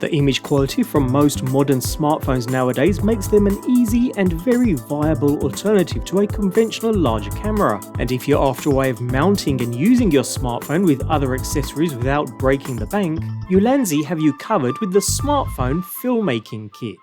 The image quality from most modern smartphones nowadays makes them an easy and very viable alternative to a conventional larger camera. And if you're after a way of mounting and using your smartphone with other accessories without breaking the bank, Ulanzi have you covered with the Smartphone Filmmaking Kit.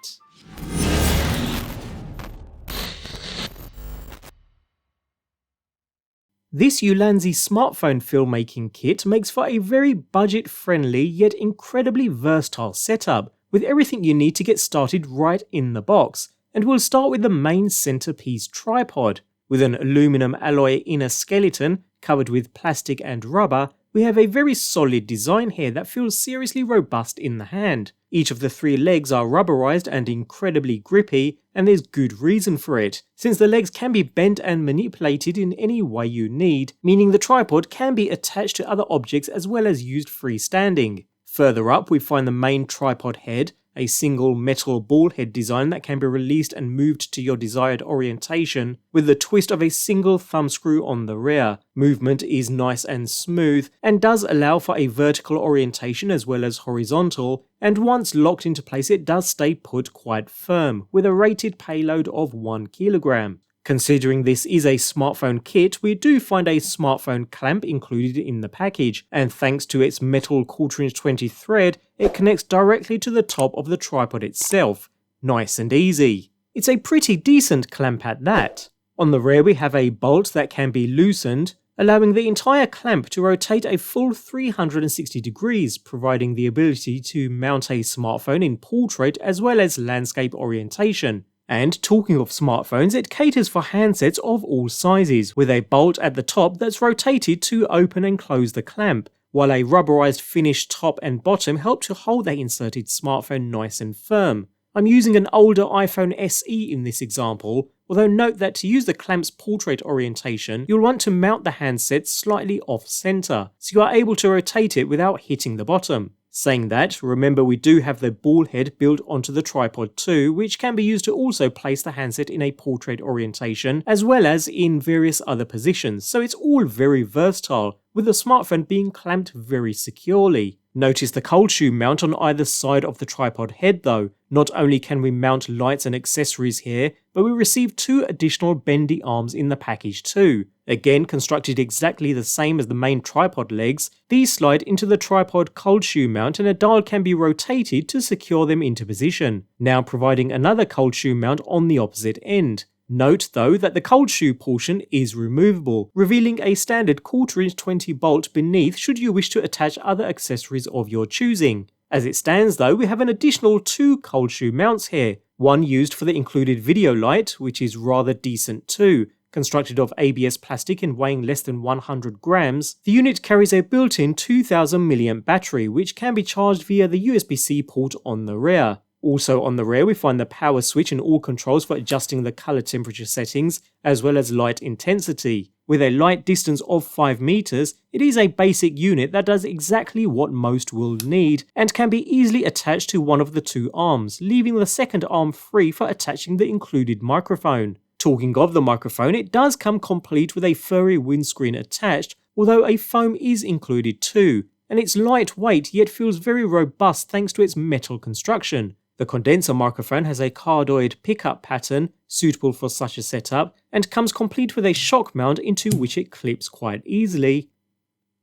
This Ulanzi Smartphone Filmmaking Kit makes for a very budget-friendly yet incredibly versatile setup, with everything you need to get started right in the box. And we'll start with the main Centerpiece Tripod. With an aluminum alloy inner skeleton covered with plastic and rubber, we have a very solid design here that feels seriously robust in the hand. Each of the 3 legs are rubberized and incredibly grippy, and there's good reason for it, since the legs can be bent and manipulated in any way you need, meaning the tripod can be attached to other objects as well as used freestanding. Further up we find the main tripod head, a single metal ball head design that can be released and moved to your desired orientation, with the twist of a single thumb screw on the rear. Movement is nice and smooth, and does allow for a vertical orientation as well as horizontal, and once locked into place it does stay put quite firm, with a rated payload of 1 kilogram. Considering this is a smartphone kit, we do find a smartphone clamp included in the package, and thanks to its metal 1/4" 20 thread, it connects directly to the top of the tripod itself. Nice and easy. It's a pretty decent clamp at that. On the rear we have a bolt that can be loosened, allowing the entire clamp to rotate a full 360 degrees, providing the ability to mount a smartphone in portrait as well as landscape orientation. And talking of smartphones, it caters for handsets of all sizes, with a bolt at the top that's rotated to open and close the clamp, while a rubberized finished top and bottom help to hold the inserted smartphone nice and firm. I'm using an older iPhone SE in this example, although note that to use the clamp's portrait orientation, you'll want to mount the handset slightly off-center, so you are able to rotate it without hitting the bottom. Saying that, remember we do have the ball head built onto the tripod too, which can be used to also place the handset in a portrait orientation, as well as in various other positions, so it's all very versatile, with the smartphone being clamped very securely. Notice the cold shoe mount on either side of the tripod head though. Not only can we mount lights and accessories here, but we receive 2 additional bendy arms in the package too. Again, constructed exactly the same as the main tripod legs, these slide into the tripod cold shoe mount and a dial can be rotated to secure them into position, now providing another cold shoe mount on the opposite end. Note though that the cold shoe portion is removable, revealing a standard 1/4" 20 bolt beneath should you wish to attach other accessories of your choosing. As it stands though, we have an additional 2 cold shoe mounts here, one used for the included video light, which is rather decent too. Constructed of ABS plastic and weighing less than 100 grams, the unit carries a built-in 2000 mAh battery which can be charged via the USB-C port on the rear. Also on the rear we find the power switch and all controls for adjusting the color temperature settings as well as light intensity. With a light distance of 5 meters, it is a basic unit that does exactly what most will need and can be easily attached to one of the 2 arms, leaving the second arm free for attaching the included microphone. Talking of the microphone, it does come complete with a furry windscreen attached, although a foam is included too, and it's lightweight yet feels very robust thanks to its metal construction. The condenser microphone has a cardioid pickup pattern suitable for such a setup and comes complete with a shock mount into which it clips quite easily,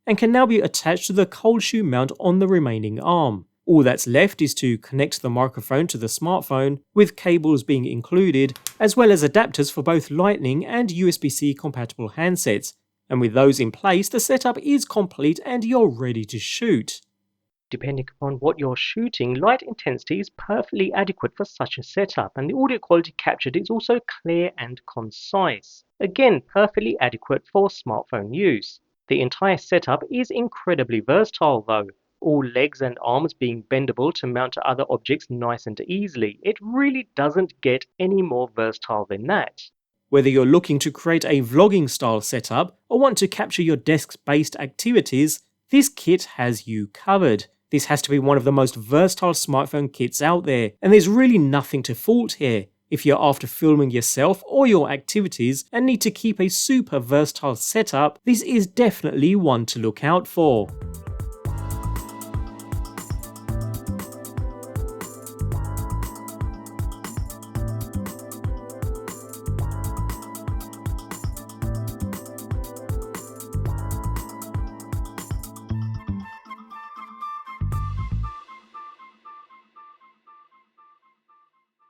and can now be attached to the cold shoe mount on the remaining arm. All that's left is to connect the microphone to the smartphone, with cables being included, as well as adapters for both Lightning and USB-C compatible handsets, and with those in place the setup is complete and you're ready to shoot. Depending upon what you're shooting, light intensity is perfectly adequate for such a setup, and the audio quality captured is also clear and concise. Again, perfectly adequate for smartphone use. The entire setup is incredibly versatile though, all legs and arms being bendable to mount to other objects nice and easily. It really doesn't get any more versatile than that. Whether you're looking to create a vlogging style setup or want to capture your desk-based activities, this kit has you covered. This has to be one of the most versatile smartphone kits out there, and there's really nothing to fault here. If you're after filming yourself or your activities and need to keep a super versatile setup, this is definitely one to look out for.